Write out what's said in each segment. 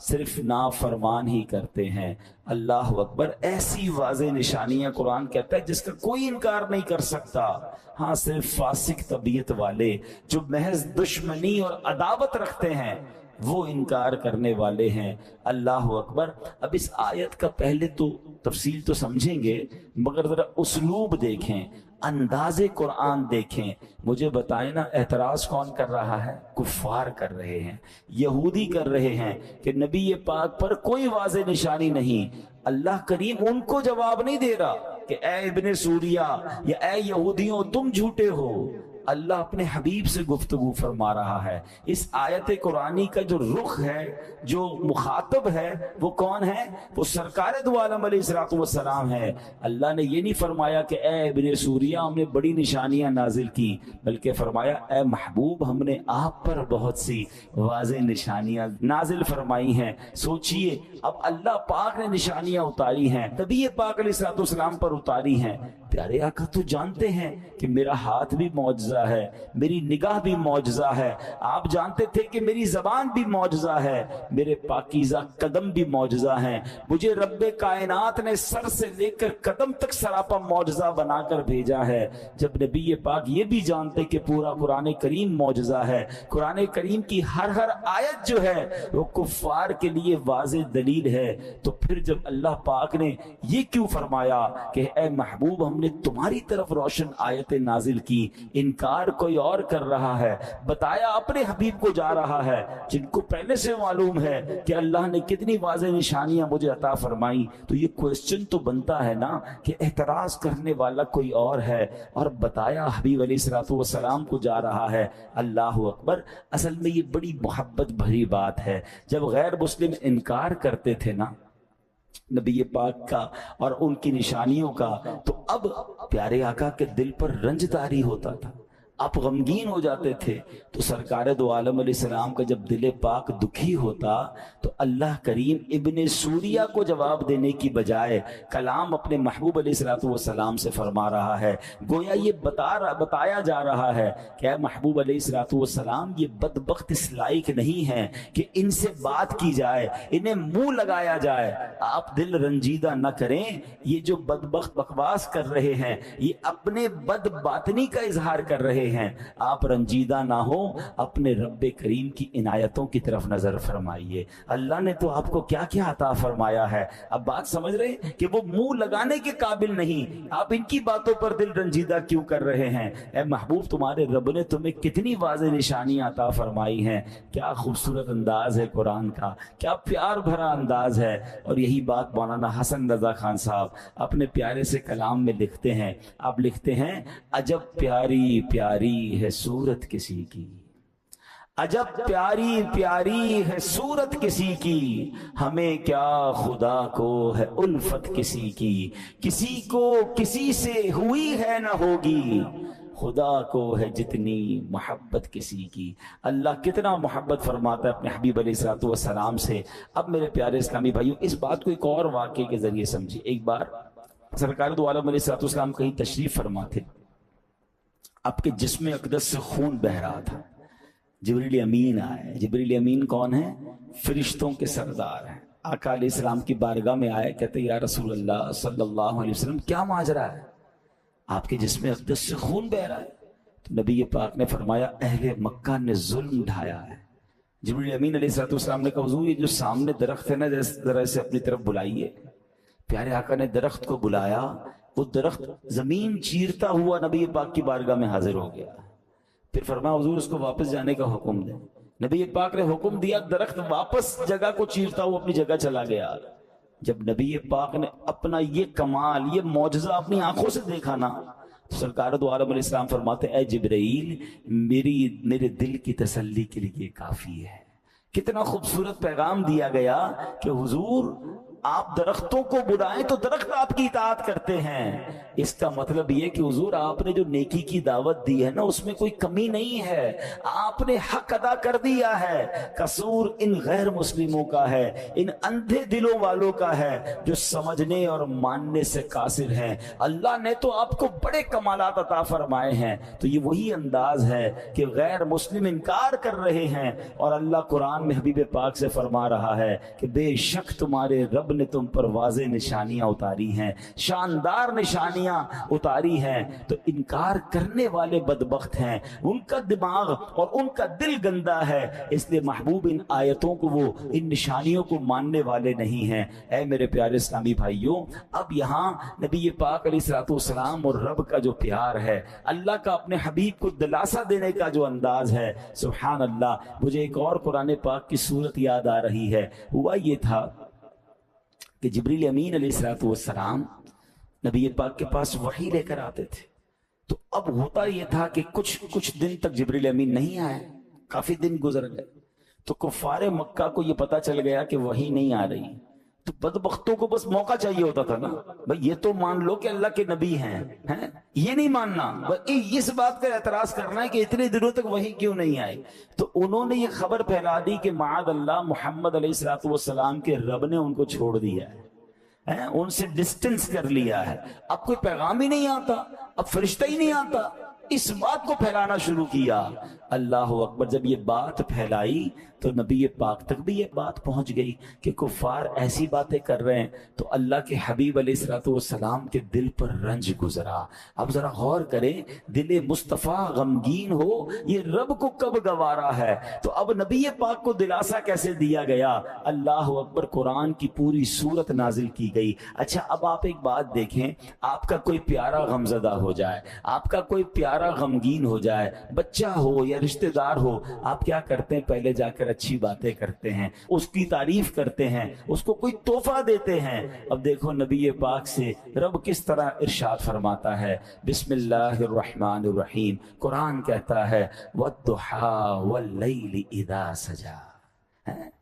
صرف نافرمان ہی کرتے ہیں۔ اللہ اکبر، ایسی واضح نشانیاں قرآن کہتا ہے جس کا کوئی انکار نہیں کر سکتا۔ ہاں صرف فاسق طبیعت والے جو محض دشمنی اور عداوت رکھتے ہیں وہ انکار کرنے والے ہیں۔ اللہ اکبر۔ اب اس آیت کا پہلے تو تفصیل تو سمجھیں گے مگر ذرا اسلوب دیکھیں، انداز قرآن دیکھیں۔ مجھے بتائیں نا، اعتراض کون کر رہا ہے؟ کفار کر رہے ہیں، یہودی کر رہے ہیں کہ نبی پاک پر کوئی واضح نشانی نہیں۔ اللہ کریم ان کو جواب نہیں دے رہا کہ اے ابن سوریہ یا اے یہودیوں تم جھوٹے ہو۔ اللہ اپنے حبیب سے گفتگو فرما رہا ہے۔ اس آیت قرآنی کا جو رخ ہے، جو مخاطب ہے، وہ کون ہے؟ وہ سرکار دو عالم علیہ السلام ہے۔ اللہ نے یہ نہیں فرمایا کہ اے ابن سوریہ ہم نے بڑی نشانیاں نازل کی، بلکہ فرمایا اے محبوب ہم نے آپ پر بہت سی واضح نشانیاں نازل فرمائی ہیں۔ سوچئے، اب اللہ پاک نے نشانیاں اتاری ہیں، نبی پاک علیہ السلام پر اتاری ہیں۔ پیارے آقا تو جانتے ہیں کہ میرا ہاتھ بھی معجزہ ہے، میری نگاہ بھی معجزہ ہے، آپ جانتے تھے کہ میری زبان بھی معجزہ ہے، میرے پاکیزہ قدم بھی معجزہ ہیں، مجھے رب کائنات نے سر سے لے کر قدم تک سراپا معجزہ بنا کر بھیجا ہے۔ جب نبی پاک یہ بھی جانتے کہ پورا قرآن کریم معجزہ ہے، قرآن کریم کی ہر آیت جو ہے وہ کفار کے لیے واضح دلیل ہے، تو پھر جب اللہ پاک نے یہ کیوں فرمایا کہ اے محبوب ہم نے تمہاری طرف روشن آیت نازل کی، انکار کوئی اور کر رہا ہے، بتایا اپنے حبیب کو جا رہا ہے جن کو پہلے سے معلوم ہے کہ اللہ نے کتنی واضح نشانیاں مجھے عطا فرمائی، تو یہ کوسچن تو بنتا ہے نا کہ اعتراض کرنے والا کوئی اور ہے اور بتایا حبیب علیہ السلام کو جا رہا ہے۔ اللہ اکبر۔ اصل میں یہ بڑی محبت بھری بات ہے۔ جب غیر مسلم انکار کرتے تھے نا نبی پاک کا اور ان کی نشانیوں کا، تو اب پیارے آقا کے دل پر رنج طاری ہوتا تھا، آپ غمگین ہو جاتے تھے۔ تو سرکار دو عالم علیہ السلام کا جب دل پاک دکھی ہوتا تو اللہ کریم ابن سوریہ کو جواب دینے کی بجائے کلام اپنے محبوب علیہ السلام سے فرما رہا ہے، گویا یہ بتایا جا رہا ہے کہ اے محبوب علیہ السلام یہ بدبخت اس لائق نہیں ہیں کہ ان سے بات کی جائے، انہیں منہ لگایا جائے، آپ دل رنجیدہ نہ کریں، یہ جو بدبخت بکواس کر رہے ہیں یہ اپنے بد باطنی کا اظہار کر رہے ہیں، آپ رنجیدہ نہ ہو، اپنے رب کریم کی عنایتوں کی طرف نظر فرمائیے۔ اللہ نے تو آپ کو کیا کیا عطا فرمایا ہے، اب بات سمجھ رہے ہیں کہ وہ منہ لگانے کے قابل نہیں، آپ ان کی باتوں پر دل رنجیدہ کیوں کر رہے ہیں؟ اے محبوب تمہارے رب نے تمہیں کتنی واضح نشانیاں عطا فرمائی ہیں۔ کیا خوبصورت انداز ہے قرآن کا، کیا پیار بھرا انداز ہے۔ اور یہی بات مولانا حسن رضا خان صاحب اپنے پیارے سے کلام میں لکھتے ہیں، آپ لکھتے ہیں عجب پیاری پیاری ہے صورت کسی کی، عجب پیاری پیاری ہے صورت کسی کی، ہمیں کیا خدا کو ہے الفت کسی کی، کسی کو کسی سے ہوئی ہے نہ ہوگی، خدا کو ہے جتنی محبت کسی کی۔ اللہ کتنا محبت فرماتا ہے اپنے حبیب علیہ السلام سے۔ اب میرے پیارے اسلامی بھائیوں، اس بات کو ایک اور واقعے کے ذریعے سمجھے۔ ایک بار سرکار دو عالم علیہ السلام کہیں تشریف فرما تھے، آپ کے جسم اقدس سے خون بہ رہا تھا، جبریل امین آئے۔ جبریل امین کون ہے؟ فرشتوں کے سردار ہیں۔ آقا علیہ السلام کی بارگاہ میں آئے، کہتے یا رسول اللہ صلی اللہ علیہ وسلم کیا ماجرا ہے، آپ کے جسم اقدس سے خون بہ رہا ہے؟ تو نبی پاک نے فرمایا اہل مکہ نے ظلم ڈھایا ہے۔ جبریل امین علیہ السلام نے کہا حضور یہ جو سامنے درخت ہے نا ذرا سے اپنی طرف بلائیے۔ پیارے آقا نے درخت کو بلایا، وہ درخت زمین چیرتا ہوا نبی پاک کی بارگاہ میں حاضر ہو گیا۔ پھر فرمایا حضور اس کو واپس جانے کا حکم دیں۔ نبی پاک نے حکم دیا، درخت واپس جگہ کو چیرتا ہوا اپنی جگہ چلا گیا۔ جب نبی پاک نے اپنا یہ کمال، یہ معجزہ اپنی آنکھوں سے دیکھا نا، تو سرکار دو عالم علیہ السلام فرماتے اے جبرائیل میرے دل کی تسلی کے لیے کافی ہے۔ کتنا خوبصورت پیغام دیا گیا کہ حضور آپ درختوں کو بلائیں تو درخت آپ کی اطاعت کرتے ہیں۔ اس کا مطلب یہ کہ حضور آپ نے جو نیکی کی دعوت دی ہے نا اس میں کوئی کمی نہیں ہے، آپ نے حق ادا کر دیا ہے۔ قصور ان غیر مسلموں کا ہے، ان اندھے دلوں والوں کا ہے جو سمجھنے اور ماننے سے قاصر ہیں۔ اللہ نے تو آپ کو بڑے کمالات عطا فرمائے ہیں، تو یہ وہی انداز ہے کہ غیر مسلم انکار کر رہے ہیں، اور اللہ قرآن میں حبیب پاک سے فرما رہا ہے کہ بے شک تمہارے رب نے تم پر واضح نشانیاں اتاری ہیں، شاندار نشانیاں اتاری ہیں، تو انکار کرنے والے بدبخت ہیں، ان کا دماغ اور ان کا دل گندا ہے، اس لیے محبوب ان آیتوں کو، وہ ان نشانیوں کو ماننے والے نہیں ہیں۔ اے میرے پیارے اسلامی بھائیوں، اب یہاں نبی پاک علیہ الصلوۃ والسلام اور رب کا جو پیار ہے، اللہ کا اپنے حبیب کو دلاسا دینے کا جو انداز ہے، سبحان اللہ، مجھے ایک اور قرآن پاک کی صورت یاد آ رہی ہے۔ ہوا یہ تھا کہ جبریل امین علیہ الصلوۃ والسلام نبی پاک کے پاس وحی لے کر آتے تھے، تو اب ہوتا یہ تھا کہ کچھ دن تک جبریل امین نہیں آئے، کافی دن گزر گئے، تو کفار مکہ کو یہ پتا چل گیا کہ وحی نہیں آ رہی، تو بدبختوں کو بس موقع چاہیے ہوتا تھا نا، بھئی یہ تو مان لو کہ اللہ کے نبی ہیں، یہ نہیں ماننا، اس بات کا اعتراض کرنا ہے کہ اتنے دنوں تک وحی کیوں نہیں آئی۔ تو انہوں نے یہ خبر پھیلا دی کہ معاذ اللہ محمد علیہ الصلوۃ والسلام کے رب نے ان کو چھوڑ دیا ہے، ان سے ڈسٹنس کر لیا ہے، اب کوئی پیغام ہی نہیں آتا، اب فرشتہ ہی نہیں آتا، اس بات کو پھیلانا شروع کیا۔ اللہ اکبر، جب یہ بات پھیلائی تو نبی پاک تک بھی یہ بات پہنچ گئی کہ کفار ایسی باتیں کر رہے ہیں، تو اللہ کے حبیب علیہ الصلوۃ والسلام کے دل پر رنج گزرا۔ اب ذرا غور کریں، دل مصطفیٰ غمگین ہو، یہ رب کو کب گوارا ہے، تو اب نبی پاک کو دلاسا کیسے دیا گیا؟ اللہ اکبر، قرآن کی پوری سورت نازل کی گئی۔ اچھا، اب آپ ایک بات دیکھیں، آپ کا کوئی پیارا غمزدہ ہو جائے، آپ کا کوئی پیارا غمگین ہو جائے، بچہ ہو یا رشتہ دار ہو، آپ کیا کرتے ہیں؟ پہلے جا کر اچھی باتیں کرتے ہیں، اس کی تعریف کرتے ہیں، اس کو کوئی تحفہ دیتے ہیں۔ اب دیکھو نبی پاک سے رب کس طرح ارشاد فرماتا ہے، بسم اللہ الرحمن الرحیم، قرآن کہتا ہے وَالضُّحَىٰ وَاللَّيْلِ إِذَا سَجَىٰ۔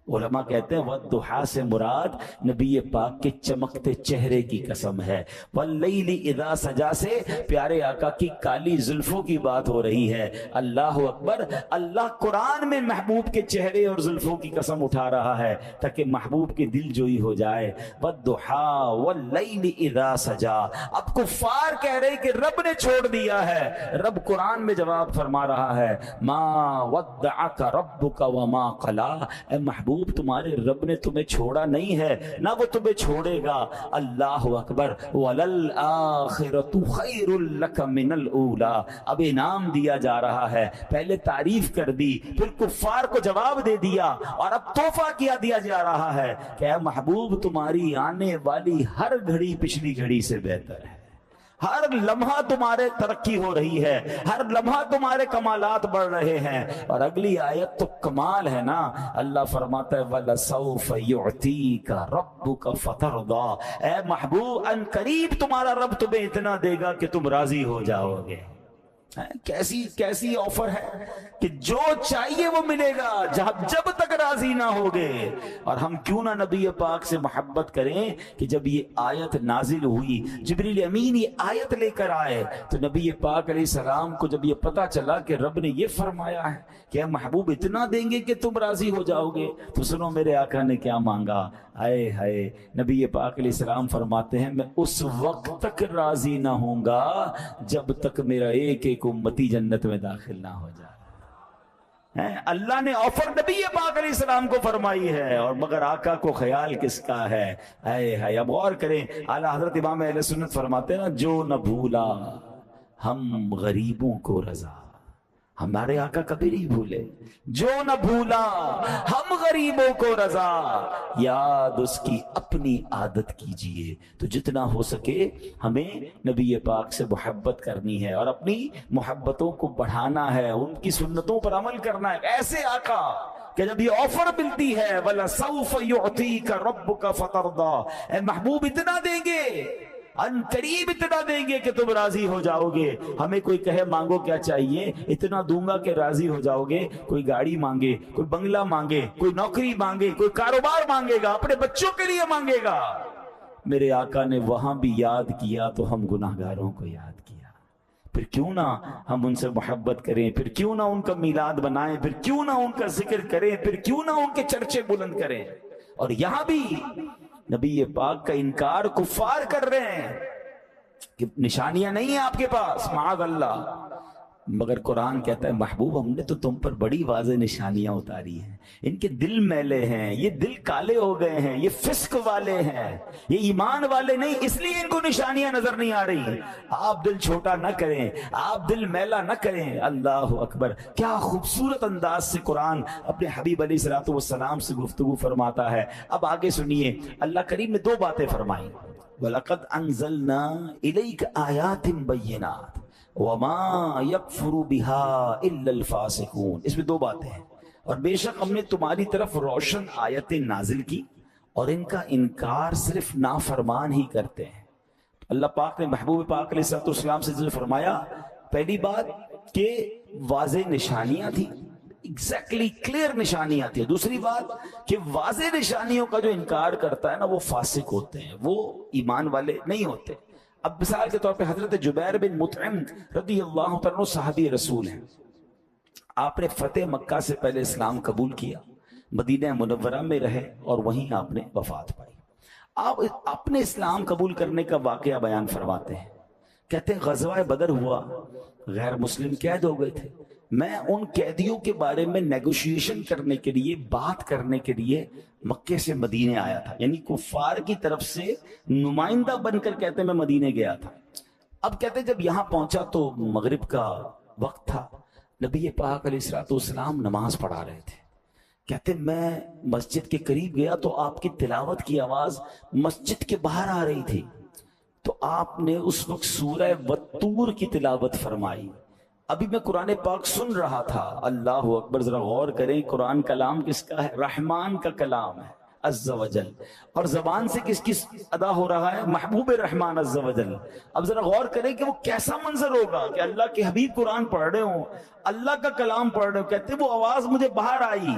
علماء کہتے ہیں وَالضُّحَىٰ سے مراد نبی پاک کے چمکتے چہرے کی قسم ہے، وَاللَّيْلِ إِذَا سَجَىٰ سے پیارے آقا کی کالی زلفوں کی بات ہو رہی ہے۔ اللہ اکبر، اللہ قرآن میں محبوب کے چہرے اور زلفوں کی قسم اٹھا رہا ہے تاکہ محبوب کی دل جوئی ہو جائے۔ وَالضُّحَىٰ وَاللَّيْلِ إِذَا سَجَىٰ، اب کفار کہہ رہے کہ رب نے چھوڑ دیا ہے، رب قرآن میں جواب فرما رہا ہے مَا وَدَّعَكَ رَبُّكَ وَمَا قَلَىٰ، اے محبوب تمہارے رب نے تمہیں چھوڑا نہیں ہے، نہ وہ تمہیں چھوڑے گا۔ اللہ اکبر، وَلَلْآخِرَةُ خَيْرٌ لَكَ مِنَ الْأُولَىٰ، اب انعام دیا جا رہا ہے، پہلے تعریف کر دی، پھر کفار کو جواب دے دیا، اور اب تحفہ کیا دیا جا رہا ہے کہ اے محبوب تمہاری آنے والی ہر گھڑی پچھلی گھڑی سے بہتر ہے، ہر لمحہ تمہارے ترقی ہو رہی ہے، ہر لمحہ تمہارے کمالات بڑھ رہے ہیں۔ اور اگلی آیت تو کمال ہے نا، اللہ فرماتا ہے وَلَسَوْفَ يُعْتِيكَ رَبُّكَ فَتَرْضَىٰ، اے محبوب ان قریب تمہارا رب تمہیں اتنا دے گا کہ تم راضی ہو جاؤ گے۔ کیسی آفر ہے کہ جو چاہیے وہ ملے گا جب تک راضی نہ ہوگے۔ اور ہم کیوں نہ نبی پاک سے محبت کریں کہ جب یہ آیت نازل ہوئی، جبریل امین یہ آیت لے کر آئے، تو نبی پاک علیہ السلام کو جب یہ پتا چلا کہ رب نے یہ فرمایا ہے کہ اے محبوب اتنا دیں گے کہ تم راضی ہو جاؤ گے، تو سنو میرے آقا نے کیا مانگا۔ آئے ہائے، نبی پاک علیہ السلام فرماتے ہیں میں اس وقت تک راضی نہ ہوں گا جب تک میرا ایک ایک امتی جنت میں داخل نہ ہو جائے۔ اللہ نے آفر نبی پاک علیہ السلام کو فرمائی ہے، اور مگر آقا کو خیال کس کا ہے؟ اے ہائے، اب غور کریں، اعلیٰ حضرت امام اہل سنت فرماتے ہیں نا، جو نہ بھولا ہم غریبوں کو رضا، ہمارے آقا کبھی نہیں بھولے، جو نہ بھولا ہم غریبوں کو رضا، یاد اس کی اپنی عادت کیجئے۔ تو جتنا ہو سکے ہمیں نبی پاک سے محبت کرنی ہے، اور اپنی محبتوں کو بڑھانا ہے، ان کی سنتوں پر عمل کرنا ہے۔ ایسے آقا کہ جب یہ آفر ملتی ہے وَلَسَوْفَ يُعْتِيكَ رَبُّكَ فَتَرْضَىٰ، اے محبوب اتنا دیں گے ان قریب اتنا دیں گے کہ تم راضی ہو جاؤ گے. ہمیں کوئی کہے مانگو کیا چاہیے, اتنا دوں گا کہ راضی ہو جاؤ گے. کوئی گاڑی مانگے, کوئی بنگلہ مانگے, کوئی نوکری مانگے, کوئی کاروبار مانگے گا, اپنے بچوں کے لیے مانگے گا. میرے آقا نے وہاں بھی یاد کیا تو ہم گناہگاروں کو یاد کیا. پھر کیوں نہ ہم ان سے محبت کریں, پھر کیوں نہ ان کا میلاد بنائیں, پھر کیوں نہ ان کا ذکر کریں, پھر کیوں نہ ان کے چرچے بلند کریں. اور یہاں بھی نبی پاک کا انکار کفار کر رہے ہیں کہ نشانیاں نہیں ہیں آپ کے پاس, معاذ اللہ. مگر قرآن کہتا ہے محبوب ہم نے تو تم پر بڑی واضح نشانیاں اتاری ہیں. ان کے دل میلے ہیں, یہ دل کالے ہو گئے ہیں, یہ فسق والے ہیں, یہ ایمان والے نہیں, اس لیے ان کو نشانیاں نظر نہیں آ رہی. آپ دل چھوٹا نہ کریں, آپ دل میلا نہ کریں. اللہ اکبر, کیا خوبصورت انداز سے قرآن اپنے حبیب علیہ الصلوۃ والسلام سے گفتگو فرماتا ہے. اب آگے سنیے, اللہ کریم نے دو باتیں فرمائیں. وَلَقَدْ أَنزَلْنَا إِلَيْكَ آيَاتٍ بَيِّنَاتٍ وَمَا يَكْفُرُ بِهَا إِلَّا الْفَاسِقُونَ. اس میں دو باتیں ہیں. اور بے شک ہم نے تمہاری طرف روشن آیتیں نازل کی اور ان کا انکار صرف نافرمان ہی کرتے ہیں. اللہ پاک نے محبوب پاک علیہ الصلوۃ والسلام سے جو فرمایا, پہلی بات کہ واضح نشانیاں تھیں, ایگزیکٹلی کلیئر نشانیاں تھیں. دوسری بات کہ واضح نشانیوں کا جو انکار کرتا ہے نا وہ فاسق ہوتے ہیں, وہ ایمان والے نہیں ہوتے. اب مثال کے طور پہ حضرت جبیر بن مطعم رضی اللہ تعالیٰ صحابی رسول ہیں. آپ نے فتح مکہ سے پہلے اسلام قبول کیا, مدینہ منورہ میں رہے اور وہیں آپ نے وفات پائی. آپ اپنے اسلام قبول کرنے کا واقعہ بیان فرماتے ہیں. کہتے ہیں غزوہ بدر ہوا, غیر مسلم قید ہو گئے تھے. میں ان قیدیوں کے بارے میں نیگوشیشن کرنے کے لیے, بات کرنے کے لیے مکے سے مدینے آیا تھا. یعنی کفار کی طرف سے نمائندہ بن کر کہتے ہیں میں مدینے گیا تھا. اب کہتے ہیں جب یہاں پہنچا تو مغرب کا وقت تھا. نبی پاک علیہ الصلوۃ والسلام نماز پڑھا رہے تھے. کہتے ہیں میں مسجد کے قریب گیا تو آپ کی تلاوت کی آواز مسجد کے باہر آ رہی تھی. تو آپ نے اس وقت سورہ والطور کی تلاوت فرمائی. ابھی میں قرآن پاک سن رہا تھا. اللہ اکبر, ذرا غور کریں, قرآن کلام کس کا ہے؟ رحمان کا کلام ہے عز و جل. اور زبان سے کس کس ادا ہو رہا ہے؟ محبوب رحمان عز و جل. اب ذرا غور کریں کہ وہ کیسا منظر ہوگا کہ اللہ کے حبیب قرآن پڑھ رہے ہوں, اللہ کا کلام پڑھ رہے ہوں. کہتے وہ آواز مجھے باہر آئی,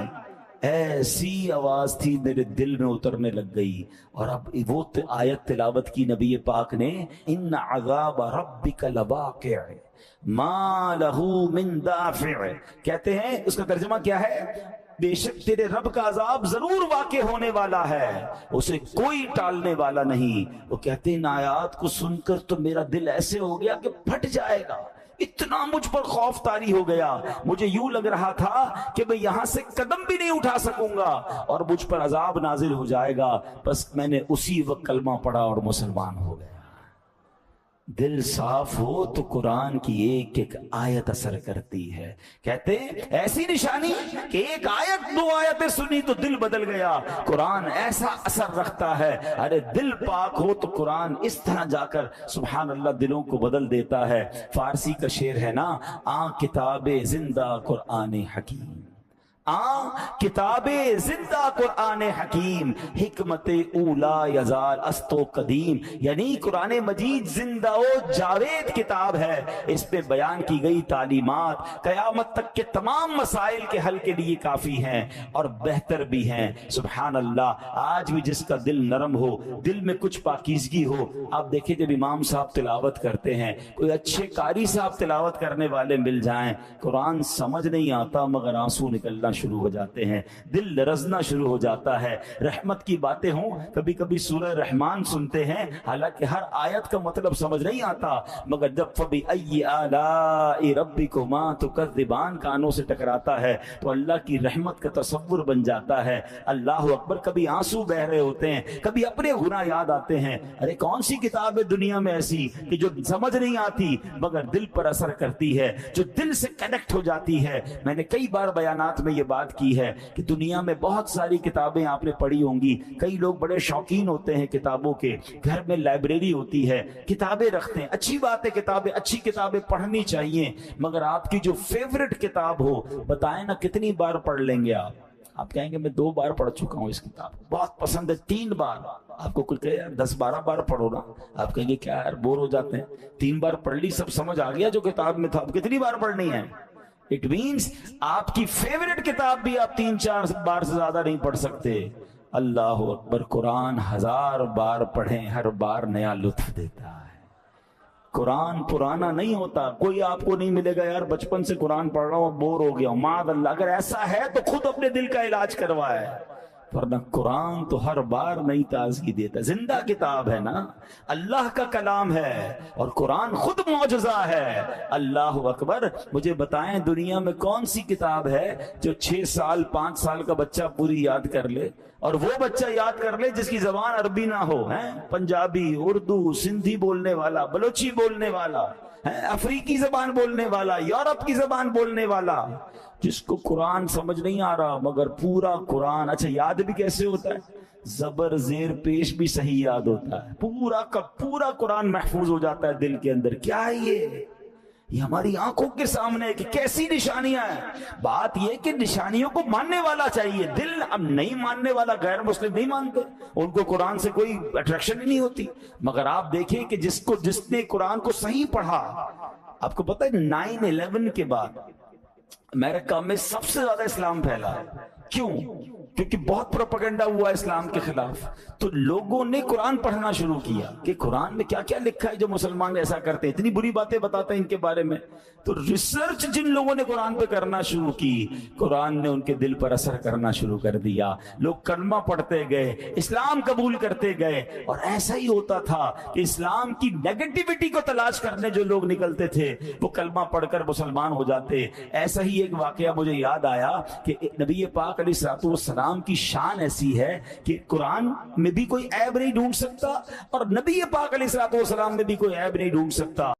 ایسی آواز تھی میرے دل میں اترنے لگ گئی. اور اب وہ آیت تلاوت کی نبی پاک نے, ان عذاب ربک لواقع ما لہ من دافع. کہتے ہیں اس کا ترجمہ کیا ہے؟ بے شک تیرے رب کا عذاب ضرور واقع ہونے والا ہے, اسے کوئی ٹالنے والا نہیں. وہ کہتے ہیں ان آیات کو سن کر تو میرا دل ایسے ہو گیا کہ پھٹ جائے گا. اتنا مجھ پر خوف طاری ہو گیا, مجھے یوں لگ رہا تھا کہ میں یہاں سے قدم بھی نہیں اٹھا سکوں گا اور مجھ پر عذاب نازل ہو جائے گا. بس میں نے اسی وقت کلمہ پڑھا اور مسلمان ہو گیا. دل صاف ہو تو قرآن کی ایک ایک آیت اثر کرتی ہے. کہتے ہیں ایسی نشانی کہ ایک آیت دو آیتیں سنی تو دل بدل گیا. قرآن ایسا اثر رکھتا ہے. ارے دل پاک ہو تو قرآن اس طرح جا کر سبحان اللہ دلوں کو بدل دیتا ہے. فارسی کا شعر ہے نا, کتاب زندہ قرآن حکیم, کتاب زندہ قرآن حکیم, حکمت اولا یزال استو قدیم. یعنی قرآن مجید زندہ و جاوید کتاب ہے. اس پہ بیان کی گئی تعلیمات قیامت تک کے تمام مسائل کے حل کے لیے کافی ہیں اور بہتر بھی ہیں. سبحان اللہ. آج بھی جس کا دل نرم ہو, دل میں کچھ پاکیزگی ہو, آپ دیکھیں جب امام صاحب تلاوت کرتے ہیں, کوئی اچھے قاری صاحب تلاوت کرنے والے مل جائیں, قرآن سمجھ نہیں آتا مگر آنسو نکلنا شروع ہو جاتے ہیں, دل لرزنا شروع ہو جاتا ہے. رحمت کی باتیں ہوں, کبھی کبھی سورہ رحمان سنتے ہیں, حالانکہ ہر آیت کا مطلب سمجھ نہیں آتا, مگر جب فَبِأَيِّ آلَاءِ رَبِّكُمَا تُكَذِّبَانِ کانوں سے ٹکراتا ہے تو اللہ کی رحمت کا تصور بن جاتا ہے. اللہ اکبر. کبھی آنسو بہ رہے ہوتے ہیں, کبھی اپنے گناہ یاد آتے ہیں. ارے کون سی کتاب ہے دنیا میں ایسی کہ جو سمجھ نہیں آتی مگر دل پر اثر کرتی ہے, جو دل سے کنیکٹ ہو جاتی ہے. میں نے کئی بار بیانات میں یہ بات کی ہے کہ دنیا میں بہت ساری کتابیں آپ نے پڑھی ہوں گی. کئی لوگ بڑے شوقین ہوتے ہیں کتابوں کے, گھر میں لائبریری ہوتی ہے, کتابیں رکھتے ہیں. اچھی بات ہے, کتابیں, اچھی کتابیں پڑھنی چاہیے, مگر آپ کی جو فیورٹ کتاب ہو بتائیں نا کتنی بار پڑھ لیں گے آپ؟ آپ کہیں گے میں 2 بار پڑھ چکا ہوں اس کتاب, بہت پسند ہے 3 بار. آپ کو کوئی کہے یار 10-12 بار پڑھو نا، آپ کہیں گے کیا یار بور ہو جاتے ہیں، 3 بار پڑھ لی سب سمجھ آ گیا جو کتاب میں تھا، اب کتنی بار پڑھنی ہے؟ اٹ مینس آپ کی فیوریٹ کتاب بھی آپ 3-4 بار سے زیادہ نہیں پڑھ سکتے۔ اللہ اکبر، قرآن 1000 بار پڑھیں، ہر بار نیا لطف دیتا ہے۔ قرآن پرانا نہیں ہوتا، کوئی آپ کو نہیں ملے گا یار بچپن سے قرآن پڑھ رہا ہوں بور ہو گیا ہوں، معاذ اللہ، اگر ایسا ہے تو خود اپنے دل کا علاج کروائے، ورنہ قرآن تو ہر بار نئی تازگی دیتا ہے، زندہ کتاب ہے نا، اللہ کا کلام ہے، اور قرآن خود معجزہ ہے۔ اللہ اکبر، مجھے بتائیں دنیا میں کون سی کتاب ہے جو 6 سال 5 سال کا بچہ پوری یاد کر لے، اور وہ بچہ یاد کر لے جس کی زبان عربی نہ ہو، پنجابی، اردو، سندھی بولنے والا، بلوچی بولنے والا، افریقی زبان بولنے والا، یورپ کی زبان بولنے والا، جس کو قرآن سمجھ نہیں آ رہا مگر پورا قرآن، اچھا یاد بھی کیسے ہوتا ہے؟ زبر زیر پیش بھی صحیح یاد ہوتا ہے، پورا کا پورا قرآن محفوظ ہو جاتا ہے دل کے اندر۔ کیا ہے یہ ہماری آنکھوں کے سامنے ہے کہ کیسی نشانیاں ہیں۔ بات یہ کہ نشانیوں کو ماننے والا چاہیے، دل اب نہیں ماننے والا، غیر مسلم نہیں مانتے، ان کو قرآن سے کوئی اٹریکشن ہی نہیں ہوتی۔ مگر آپ دیکھیں کہ جس نے قرآن کو صحیح پڑھا، آپ کو پتہ ہے 9/11 کے بعد امریکہ میں سب سے زیادہ اسلام پھیلا ہے۔ کیوں؟ کیونکہ بہت پروپیگنڈا ہوا اسلام کے خلاف، تو لوگوں نے قرآن پڑھنا شروع کیا کہ قرآن میں کیا کیا لکھا ہے جو مسلمان ایسا کرتے ہیں، اتنی بری باتیں بتاتے ہیں ان کے بارے میں۔ تو ریسرچ جن لوگوں نے قرآن پہ کرنا شروع کی، قرآن نے ان کے دل پر اثر کرنا شروع کر دیا، لوگ کلمہ پڑھتے گئے، اسلام قبول کرتے گئے، اور ایسا ہی ہوتا تھا کہ اسلام کی نیگیٹیوٹی کو تلاش کرنے جو لوگ نکلتے تھے وہ کلمہ پڑھ کر مسلمان ہو جاتے۔ ایسا ہی ایک واقعہ مجھے یاد آیا کہ نبی پاک علیہ الصلوۃ والسلام کی شان ایسی ہے کہ قرآن میں بھی کوئی عیب نہیں ڈھونڈ سکتا، اور نبی پاک علیہ الصلوۃ والسلام میں بھی کوئی عیب نہیں ڈھونڈ سکتا۔